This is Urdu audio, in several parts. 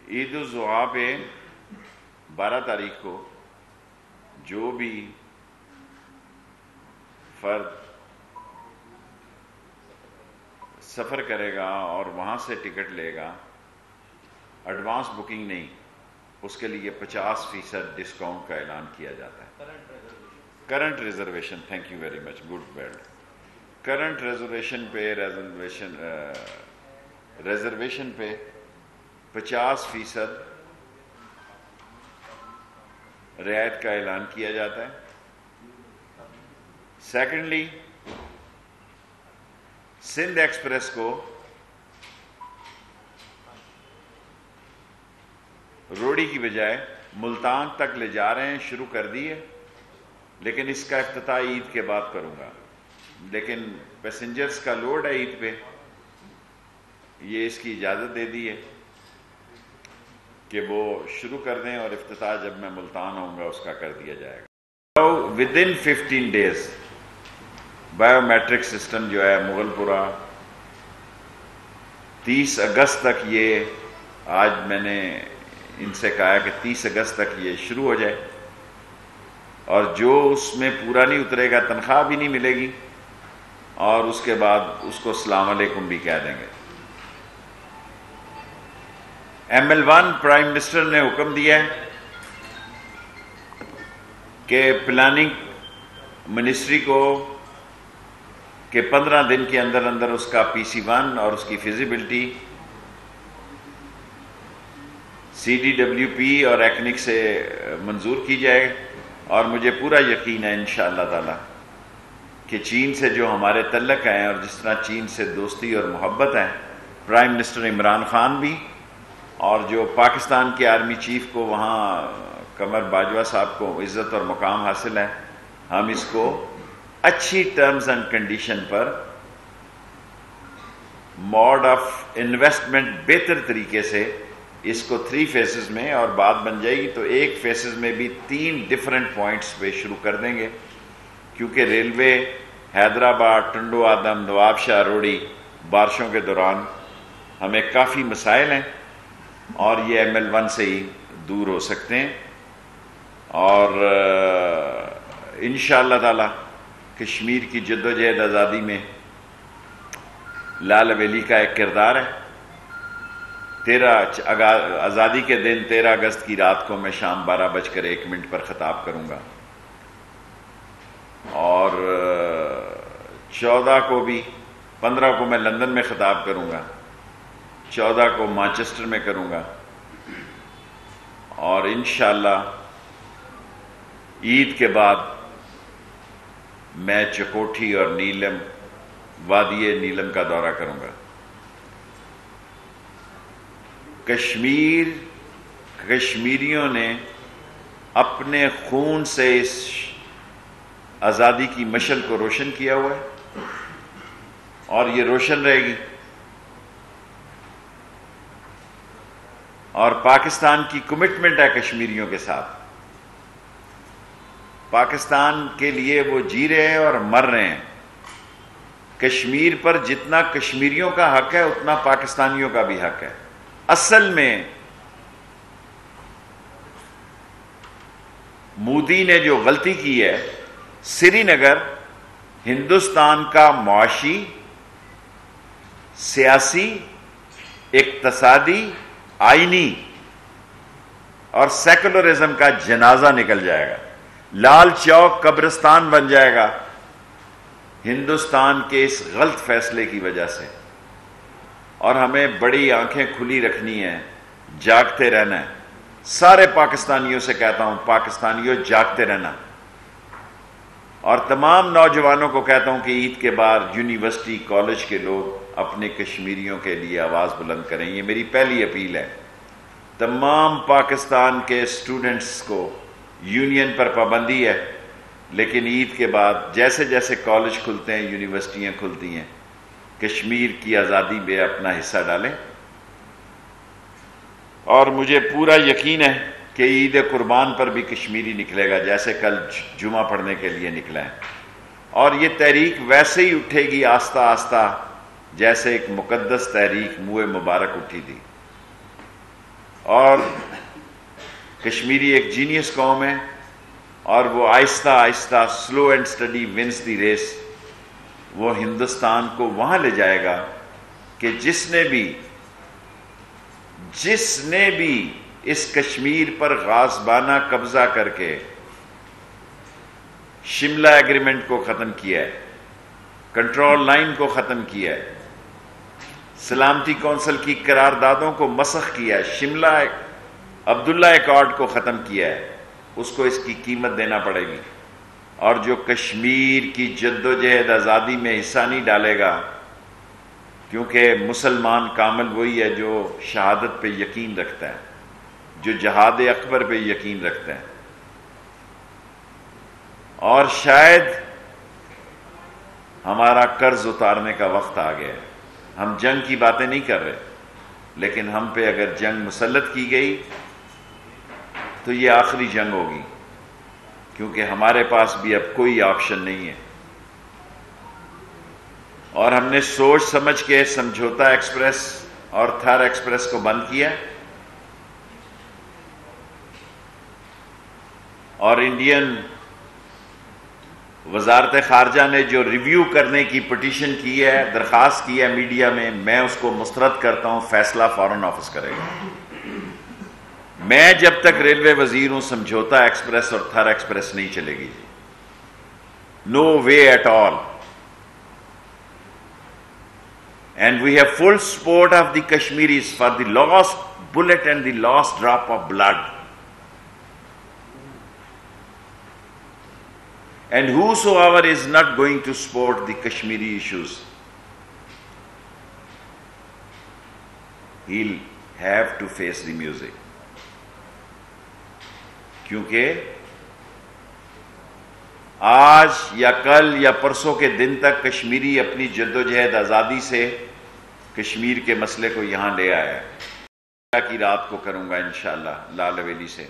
عید الضحیٰ پہ 12 تاریخ کو جو بھی فرد سفر کرے گا اور وہاں سے ٹکٹ لے گا، ایڈوانس بکنگ نہیں، اس کے لیے 50% ڈسکاؤنٹ کا اعلان کیا جاتا ہے۔ Current reservation, thank you very much, good bad. Current reservation پہ 50% رعایت کا اعلان کیا جاتا ہے۔ سیکنڈلی، سندھ ایکسپریس کو روڑی کی بجائے ملتان تک لے جا رہے ہیں، شروع کر دی ہے، لیکن اس کا افتتاح عید کے بعد کروں گا۔ لیکن پیسنجرز کا لوڈ ہے عید پہ، یہ اس کی اجازت دے دی ہے کہ وہ شروع کر دیں، اور افتتاح جب میں ملتان ہوں گا اس کا کر دیا جائے گا۔ ودن 15 ڈیز بائیو میٹرک سسٹم جو ہے مغل پورہ 30 اگست تک، یہ آج میں نے ان سے کہا کہ 30 اگست تک یہ شروع ہو جائے، اور جو اس میں پورا نہیں اترے گا تنخواہ بھی نہیں ملے گی، اور اس کے بعد اس کو السلام علیکم بھی کہہ دیں گے۔ ML1 پرائم منسٹر نے حکم دیا ہے کہ پلاننگ منسٹری کو کہ 15 دن کے اندر اندر اس کا PC1 اور اس کی فیزیبلٹی CDWP اور ایکنک سے منظور کی جائے، اور مجھے پورا یقین ہے انشاءاللہ تعالی کہ چین سے جو ہمارے تعلق ہیں، اور جس طرح چین سے دوستی اور محبت ہے، پرائم منسٹر عمران خان بھی، اور جو پاکستان کے آرمی چیف کو وہاں قمر باجوہ صاحب کو عزت اور مقام حاصل ہے، ہم اس کو اچھی ٹرمز اینڈ کنڈیشن پر موڈ آف انویسٹمنٹ بہتر طریقے سے اس کو 3 فیسز میں، اور بات بن جائے گی تو ایک فیسز میں بھی 3 ڈیفرنٹ پوائنٹس پہ شروع کر دیں گے، کیونکہ ریلوے حیدرآباد، ٹنڈو آدم، نواب شاہ روڑی بارشوں کے دوران ہمیں کافی مسائل ہیں، اور یہ ML1 سے ہی دور ہو سکتے ہیں۔ اور انشاءاللہ تعالی کشمیر کی جدوجہد آزادی میں لال ویلی کا ایک کردار ہے۔ آزادی کے دن 13 اگست کی رات کو میں شام 12:01 پر خطاب کروں گا، اور 14 کو بھی، 15 کو میں لندن میں خطاب کروں گا، 14 کو مانچسٹر میں کروں گا، اور انشاءاللہ عید کے بعد میں چکوٹھی اور نیلم، وادی نیلم کا دورہ کروں گا۔ کشمیریوں نے اپنے خون سے اس آزادی کی مشعل کو روشن کیا ہوا ہے، اور یہ روشن رہے گی، اور پاکستان کی کمٹمنٹ ہے کشمیریوں کے ساتھ۔ پاکستان کے لیے وہ جی رہے ہیں اور مر رہے ہیں۔ کشمیر پر جتنا کشمیریوں کا حق ہے اتنا پاکستانیوں کا بھی حق ہے۔ اصل میں مودی نے جو غلطی کی ہے، سری نگر ہندوستان کا معاشی، سیاسی، اقتصادی، آئینی اور سیکولرزم کا جنازہ نکل جائے گا۔ لال چوک قبرستان بن جائے گا ہندوستان کے اس غلط فیصلے کی وجہ سے، اور ہمیں بڑی آنکھیں کھلی رکھنی ہیں، جاگتے رہنا ہے۔ سارے پاکستانیوں سے کہتا ہوں، پاکستانیوں جاگتے رہنا، اور تمام نوجوانوں کو کہتا ہوں کہ عید کے بعد یونیورسٹی کالج کے لوگ اپنے کشمیریوں کے لیے آواز بلند کریں۔ یہ میری پہلی اپیل ہے۔ تمام پاکستان کے اسٹوڈنٹس کو یونین پر پابندی ہے، لیکن عید کے بعد جیسے جیسے کالج کھلتے ہیں، یونیورسٹیاں کھلتی ہیں، کشمیر کی آزادی میں اپنا حصہ ڈالیں۔ اور مجھے پورا یقین ہے کہ عید قربان پر بھی کشمیری نکلے گا، جیسے کل جمعہ پڑھنے کے لیے نکلا ہے، اور یہ تحریک ویسے ہی اٹھے گی آہستہ آہستہ جیسے ایک مقدس تحریک منہ مبارک اٹھی تھی۔ اور کشمیری ایک جینیس قوم ہے، اور وہ آہستہ آہستہ slow and study wins the race, وہ ہندوستان کو وہاں لے جائے گا کہ جس نے بھی اس کشمیر پر غاصبانہ قبضہ کر کے شملہ ایگریمنٹ کو ختم کیا ہے، کنٹرول لائن کو ختم کیا ہے، سلامتی کونسل کی قراردادوں کو مسخ کیا ہے، شملہ عبداللہ ایکارڈ کو ختم کیا ہے، اس کو اس کی قیمت دینا پڑے گی۔ اور جو کشمیر کی جد و جہد آزادی میں حصہ نہیں ڈالے گا، کیونکہ مسلمان کامل وہی ہے جو شہادت پہ یقین رکھتا ہے، جو جہاد اکبر پہ یقین رکھتا ہے۔ اور شاید ہمارا قرض اتارنے کا وقت آ گیا ہے۔ ہم جنگ کی باتیں نہیں کر رہے، لیکن ہم پہ اگر جنگ مسلط کی گئی تو یہ آخری جنگ ہوگی، کیونکہ ہمارے پاس بھی اب کوئی آپشن نہیں ہے۔ اور ہم نے سوچ سمجھ کے سمجھوتا ایکسپریس اور تھار ایکسپریس کو بند کیا، اور انڈین وزارت خارجہ نے جو ریویو کرنے کی پٹیشن کی ہے، درخواست کی ہے میڈیا میں اس کو مسترد کرتا ہوں، فیصلہ فارن آفس کرے گا۔ میں جب تک ریلوے وزیر ہوں سمجھوتا ایکسپریس اور تھر ایکسپریس نہیں چلے گی، no way at all. And we have full support of the Kashmiris for the last bullet and the last drop of blood, and whosoever is not going to support the Kashmiri issues, he'll have to face the music. کیونکہ آج یا کل یا پرسوں کے دن تک کشمیری اپنی جدوجہد آزادی سے کشمیر کے مسئلے کو یہاں لے آیا ہے۔ کی رات کو کروں گا انشاءاللہ لال حویلی سے،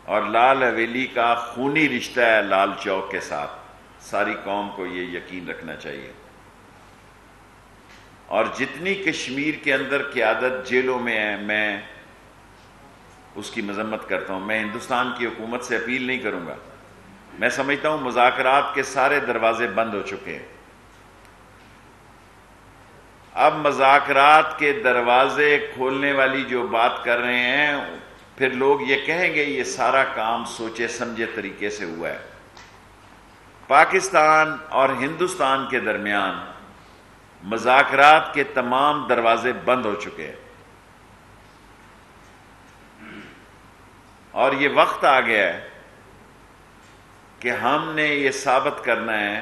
اور لال حویلی کا خونی رشتہ ہے لال چوک کے ساتھ، ساری قوم کو یہ یقین رکھنا چاہیے۔ اور جتنی کشمیر کے اندر قیادت جیلوں میں ہے، میں اس کی مذمت کرتا ہوں۔ میں ہندوستان کی حکومت سے اپیل نہیں کروں گا، میں سمجھتا ہوں مذاکرات کے سارے دروازے بند ہو چکے ہیں۔ اب مذاکرات کے دروازے کھولنے والی جو بات کر رہے ہیں، پھر لوگ یہ کہیں گے یہ سارا کام سوچے سمجھے طریقے سے ہوا ہے۔ پاکستان اور ہندوستان کے درمیان مذاکرات کے تمام دروازے بند ہو چکے ہیں، اور یہ وقت آ گیا ہے کہ ہم نے یہ ثابت کرنا ہے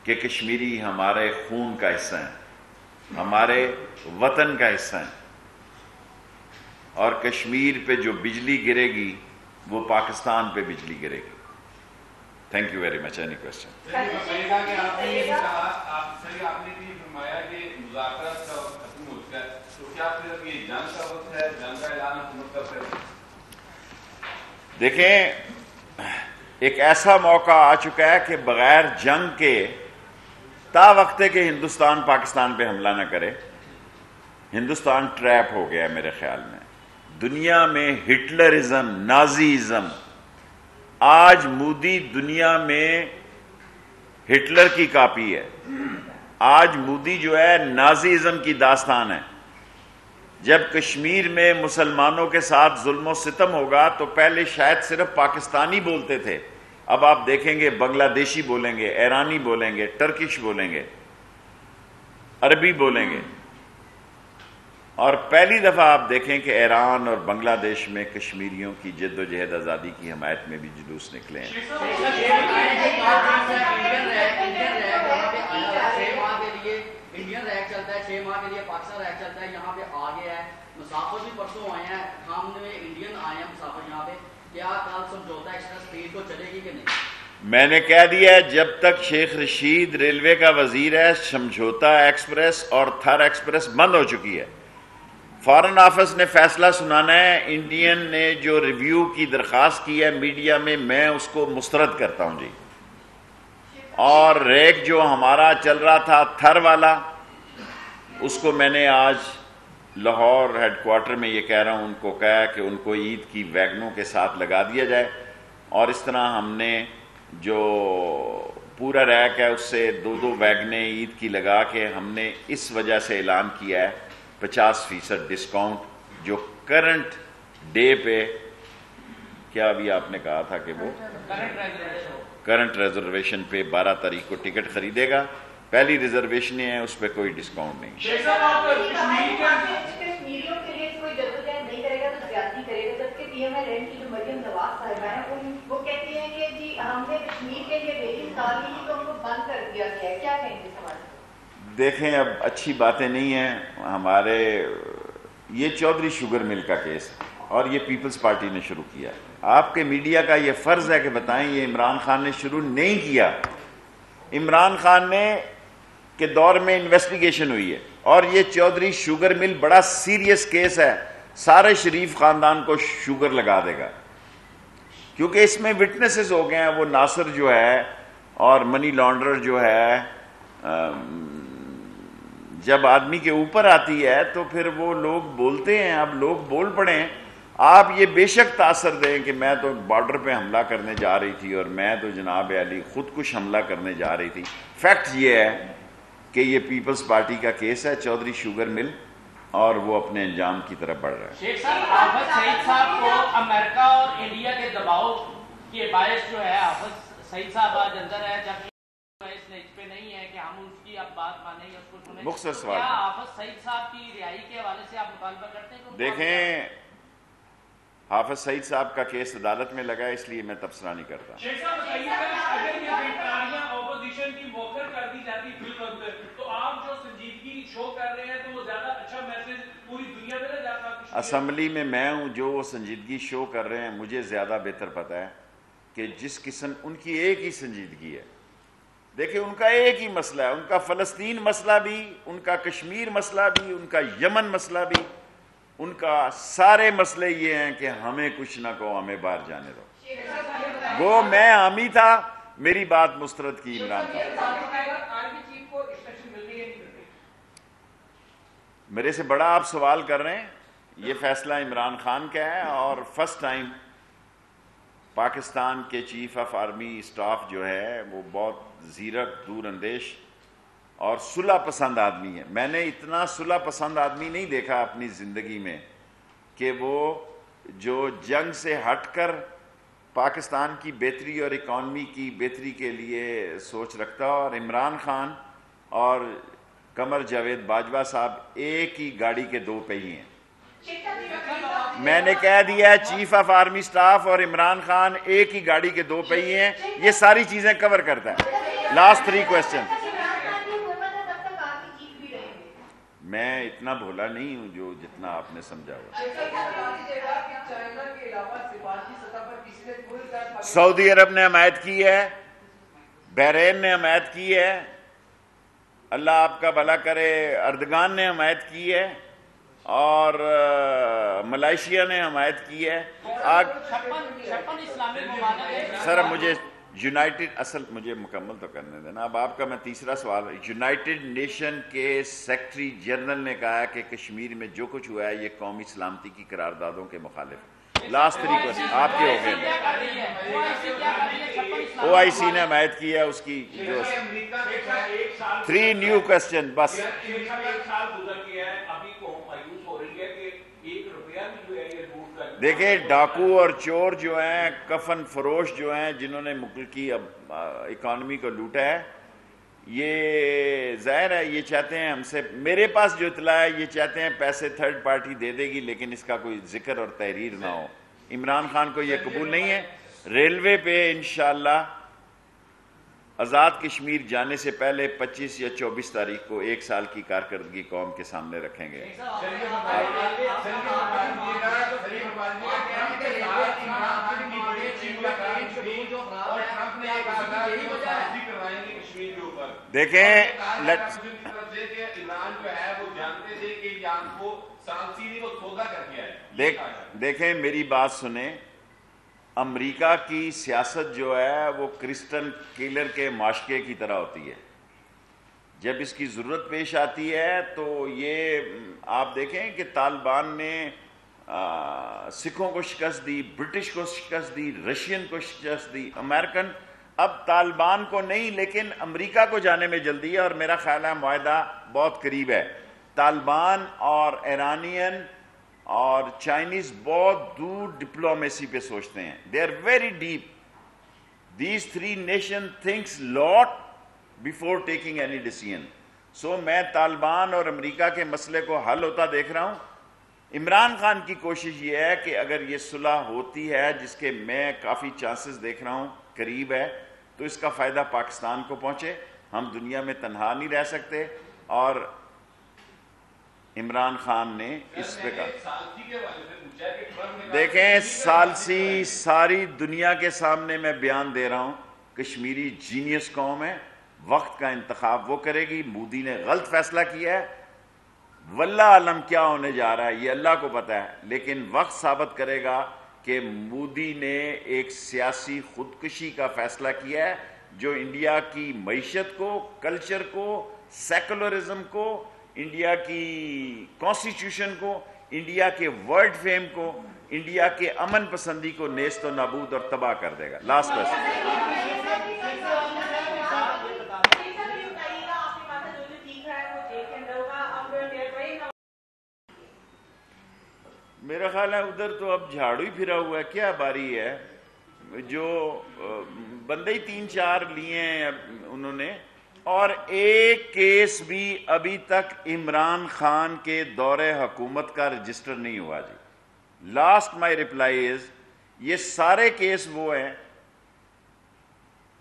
کہ کشمیری ہمارے خون کا حصہ ہیں، ہمارے وطن کا حصہ ہیں، اور کشمیر پہ جو بجلی گرے گی وہ پاکستان پہ بجلی گرے گی۔ Thank you very much. Any question? آپ نے بھی فرمایا کہ مذاکرات کا وقت ختم ہو چکا ہے، تو کیا پھر یہ جنگ کا وقت ہے، جنگ کا اعلان حکومت کا پھر؟ دیکھیں، ایک ایسا موقع آ چکا ہے کہ بغیر جنگ کے تا وقت ہے کہ ہندوستان پاکستان پہ حملہ نہ کرے، ہندوستان ٹریپ ہو گیا ہے میرے خیال میں۔ دنیا میں ہٹلرزم، نازیزم، آج مودی دنیا میں ہٹلر کی کاپی ہے۔ آج مودی جو ہے نازیزم کی داستان ہے۔ جب کشمیر میں مسلمانوں کے ساتھ ظلم و ستم ہوگا تو پہلے شاید صرف پاکستانی بولتے تھے، اب آپ دیکھیں گے بنگلہ دیشی بولیں گے، ایرانی بولیں گے، ٹرکش بولیں گے، عربی بولیں گے۔ اور پہلی دفعہ آپ دیکھیں کہ ایران اور بنگلہ دیش میں کشمیریوں کی جد و جہد آزادی کی حمایت میں بھی جلوس نکلے ہیں۔ انڈین ریک چلتا ہے 6 ماہ کے لیے، پاکستان ریک چلتا ہے، یہاں پہ آ گیا ہے۔ مسافر بھی پرسوں آئے ہیں، ہم نے انڈین آئے ہیں مسافر یہاں پہ، کیا کل سمجھوتا ایکسپریس 3 کو چلے گی کہ نہیں؟ میں نے کہہ دیا ہے جب تک شیخ رشید ریلوے کا وزیر ہے، سمجھوتا ایکسپریس اور تھر ایکسپریس بند ہو چکی ہے۔ فارن آفس نے فیصلہ سنانا ہے۔ انڈین نے جو ریویو کی درخواست کی ہے میڈیا میں اس کو مسترد کرتا ہوں جی۔ اور ریک جو ہمارا چل رہا تھا تھر والا، اس کو میں نے آج لاہور ہیڈ کوارٹر میں یہ کہہ رہا ہوں، ان کو کہا کہ ان کو عید کی ویگنوں کے ساتھ لگا دیا جائے، اور اس طرح ہم نے جو پورا ریک ہے اس سے 2 ویگنیں عید کی لگا کے ہم نے اس وجہ سے اعلان کیا ہے 50% ڈسکاؤنٹ، جو کرنٹ ڈے پہ کیا ابھی آپ نے کہا تھا کہ وہ کرنٹ ریزرویشن پہ 12 تاریخ کو ٹکٹ خریدے گا، پہلی ریزرویشن ہے، اس پہ کوئی ڈسکاؤنٹ نہیں۔ کشمیریوں کے لیے کوئی جدوجہد نہیں کرے گا تو زیادتی کرے گا، جبکہ پی ایم ایل این کی جو مریم نواز صاحبہ ہیں وہ کہتی ہیں کہ جی ہم نے کشمیر کے لیے ریلی نکالی تھی تو ان کو بند کر دیا گیا ہے، کیا کہیں گے سوال؟ دیکھیں اب اچھی باتیں نہیں ہیں، ہمارے یہ چودھری شوگر مل کا کیس ہے اور یہ پیپلز پارٹی نے شروع کیا ہے۔ آپ کے میڈیا کا یہ فرض ہے کہ بتائیں یہ عمران خان نے شروع نہیں کیا، عمران خان نے کے دور میں انویسٹیگیشن ہوئی ہے، اور یہ چودھری شوگر مل بڑا سیریس کیس ہے، سارے شریف خاندان کو شوگر لگا دے گا، کیونکہ اس میں وٹنسز ہو گئے ہیں، وہ ناصر جو ہے اور منی لانڈرر جو ہے، جب آدمی کے اوپر آتی ہے تو پھر وہ لوگ بولتے ہیں، اب لوگ بول پڑے ہیں۔ آپ یہ بے شک تاثر دیں کہ میں تو بارڈر پہ حملہ کرنے جا رہی تھی اور میں تو جناب علی خودکش حملہ کرنے جا رہی تھی، فیکٹ یہ ہے کہ یہ پیپلز پارٹی کا کیس ہے، چودھری شوگر مل، اور وہ اپنے انجام کی طرف بڑھ رہا ہے۔ شیخ صاحب، حافظ سعید صاحب کو امریکہ اور انڈیا کے دباؤ کے باعث جو ہے حافظ سعید صاحب آج اندر ہے، جبکہ اس نیچ پہ نہیں ہے کہ ہم اس کی اب بات مانیں یا اس کو سنیں۔ مختصر سوال، کیا حافظ سعید صاحب کی رہائی کے حوالے سے آپ مطالبہ کرتے ہیں؟ دیکھیں حافظ سعید صاحب کا کیس عدالت میں لگا ہے، اس لیے میں تبصرہ نہیں کرتا۔ شیخ صاحب بتائیے اگر یہ گرفتاریاں اپوزیشن کی موخر کر دی جاتی فی الوقت، تو آپ جو سنجیدگی شو کر رہے ہیں تو وہ زیادہ اچھا میسج پوری دنیا میں نہ جاتا؟ اسمبلی میں ہوں، جو وہ سنجیدگی شو کر رہے ہیں مجھے زیادہ بہتر پتہ ہے کہ جس قسم ان کی ایک ہی سنجیدگی ہے۔ دیکھیں ان کا ایک ہی مسئلہ ہے، ان کا فلسطین مسئلہ بھی، ان کا کشمیر مسئلہ بھی، ان کا یمن مسئلہ بھی، ان کا سارے مسئلے یہ ہیں کہ ہمیں کچھ نہ کہو، ہمیں باہر جانے دو۔ وہ میں حامی تھا، میری بات مسترد کی عمران تھا۔ میرے سے بڑا آپ سوال کر رہے ہیں، یہ فیصلہ عمران خان کا ہے، اور فرسٹ ٹائم پاکستان کے چیف آف آرمی اسٹاف جو ہے وہ بہت زیرک، دور اندیش اور صلح پسند آدمی ہے۔ میں نے اتنا صلح پسند آدمی نہیں دیکھا اپنی زندگی میں کہ وہ جو جنگ سے ہٹ کر پاکستان کی بہتری اور اکانومی کی بہتری کے لیے سوچ رکھتا، اور عمران خان اور قمر جاوید باجوہ صاحب ایک ہی گاڑی کے 2 پہیے ہیں۔ میں نے کہہ دیا ہے چیف آف آرمی سٹاف اور عمران خان ایک ہی گاڑی کے 2 پہیے ہیں، یہ ساری چیزیں کور کرتا ہے۔ Last 3 question. میں اتنا بھولا نہیں ہوں جو جتنا آپ نے سمجھا ہوا۔ سعودی عرب نے حمایت کی ہے، بحرین نے حمایت کی ہے، اللہ آپ کا بھلا کرے، اردگان نے حمایت کی ہے، اور ملائیشیا نے حمایت کی ہے۔ سر مجھے یونائٹڈ، اصل مجھے مکمل تو کرنے دینا، اب آپ کا میں تیسرا سوال، یونائٹڈ نیشن کے سیکرٹری جنرل نے کہا ہے کہ کشمیر میں جو کچھ ہوا ہے یہ قومی سلامتی کی قراردادوں کے مخالف۔ لاسٹ 3 کوسچن آپ کے ہو گئے۔ او آئی سی نے حمایت کی ہے اس کی، جو 3 نیو کوسچن بس۔ دیکھیں ڈاکو اور چور جو ہیں، کفن فروش جو ہیں، جنہوں نے ملک کی اکانومی کو لوٹا ہے، یہ ظاہر ہے یہ چاہتے ہیں ہم سے، میرے پاس جو اطلاع ہے یہ چاہتے ہیں پیسے تھرڈ پارٹی دے دے گی لیکن اس کا کوئی ذکر اور تحریر نہ ہو۔ عمران خان کو یہ قبول نہیں ہے۔ ریلوے پہ انشاءاللہ آزاد کشمیر جانے سے پہلے 25 یا 24 تاریخ کو 1 سال کی کارکردگی قوم کے سامنے رکھیں گے۔ دیکھیں دیکھیں میری بات سنیں، امریکہ کی سیاست جو ہے وہ کرسٹن کیلر کے معاشقے کی طرح ہوتی ہے۔ جب اس کی ضرورت پیش آتی ہے تو یہ آپ دیکھیں کہ طالبان نے سکھوں کو شکست دی، برٹش کو شکست دی، رشین کو شکست دی، امریکن اب طالبان کو نہیں لیکن امریکہ کو جانے میں جلدی ہے، اور میرا خیال ہے معاہدہ بہت قریب ہے۔ طالبان اور ایرانین اور چائنیز بہت دور ڈپلومیسی پہ سوچتے ہیں، they are very deep. These three nation thinks lot before taking any decision. So میں طالبان اور امریکہ کے مسئلے کو حل ہوتا دیکھ رہا ہوں. عمران خان کی کوشش یہ ہے کہ اگر یہ صلح ہوتی ہے، جس کے میں کافی چانسز دیکھ رہا ہوں قریب ہے، تو اس کا فائدہ پاکستان کو پہنچے. ہم دنیا میں تنہا نہیں رہ سکتے. اور عمران خان نے اس پہ کہا، دیکھیں ثالثی ساری دنیا کے سامنے میں بیان دے رہا ہوں، کشمیری جینیس قوم ہے، وقت کا انتخاب وہ کرے گی. مودی نے غلط فیصلہ کیا ہے، واللہ عالم کیا ہونے جا رہا ہے یہ اللہ کو پتہ ہے، لیکن وقت ثابت کرے گا کہ مودی نے ایک سیاسی خودکشی کا فیصلہ کیا ہے جو انڈیا کی معیشت کو، کلچر کو، سیکولرزم کو، انڈیا کی کانسٹیٹیوشن کو، انڈیا کے ورلڈ فیم کو، انڈیا کے امن پسندی کو نیست و نابود اور تباہ کر دے گا. Last question. میرا خیال ہے ادھر تو اب جھاڑو ہی پھرا ہوا ہے، کیا باری ہے، جو بندے ہی 3-4 لیے ہیں انہوں نے، اور ایک کیس بھی ابھی تک عمران خان کے دور حکومت کا رجسٹر نہیں ہوا جی. لاسٹ مائی ریپلائی از یہ سارے کیس وہ ہیں،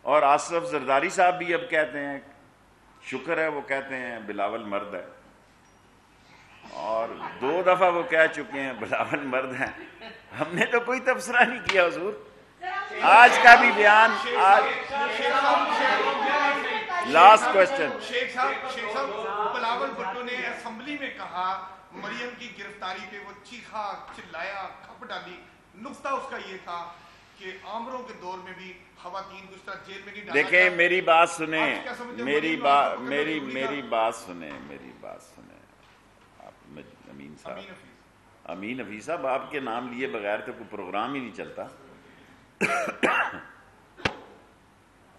اور آصف زرداری صاحب بھی اب کہتے ہیں، شکر ہے وہ کہتے ہیں بلاول مرد ہے، اور 2 دفعہ وہ کہہ چکے ہیں بلاول مرد ہیں. ہم نے تو کوئی تبصرہ نہیں کیا حضور. آج کا بھی بیان لاسٹ کوسچن. شیخ صاحب بلاول بھٹو نے اسمبلی میں کہا مریم کی گرفتاری پہ وہ چیخا چلایا کھپ ڈالی. نقطہ اس کا یہ تھا کہ عامروں کے دور میں بھی خواتین کو اس طرح جیل میں نہیں ڈالا. دیکھیں میری بات سنیں، میری بات سنیں آپ امین صاحب، امین حفیظ صاحب، آپ کے نام لیے بغیر تو کوئی پروگرام ہی نہیں چلتا.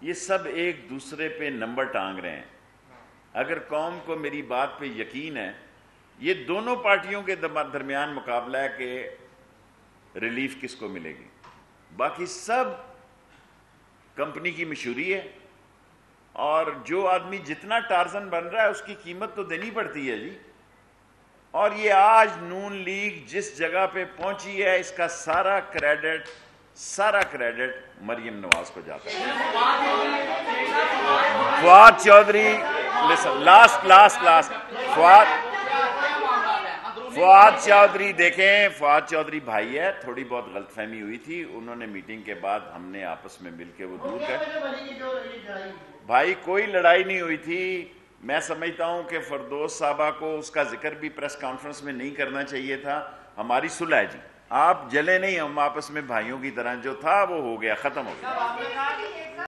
یہ سب ایک دوسرے پہ نمبر ٹانگ رہے ہیں. اگر قوم کو میری بات پہ یقین ہے، یہ دونوں پارٹیوں کے درمیان مقابلہ ہے کہ ریلیف کس کو ملے گی. باقی سب کمپنی کی مشہوری ہے، اور جو آدمی جتنا ٹارزن بن رہا ہے اس کی قیمت تو دینی پڑتی ہے جی. اور یہ آج نون لیگ جس جگہ پہ پہنچی ہے، اس کا سارا کریڈٹ مریم نواز کو جاتا ہے. فواد چودھری، لاسٹ فواد چودھری، دیکھیں فواد چودھری بھائی ہے، تھوڑی بہت غلط فہمی ہوئی تھی، انہوں نے میٹنگ کے بعد ہم نے آپس میں مل کے وہ دور کر. بھائی کوئی لڑائی نہیں ہوئی تھی. میں سمجھتا ہوں کہ فردوس صاحبہ کو اس کا ذکر بھی پریس کانفرنس میں نہیں کرنا چاہیے تھا. ہماری صلح ہے جی، آپ جلے نہیں، ہم آپس میں بھائیوں کی طرح، جو تھا وہ ہو گیا، ختم ہو گیا.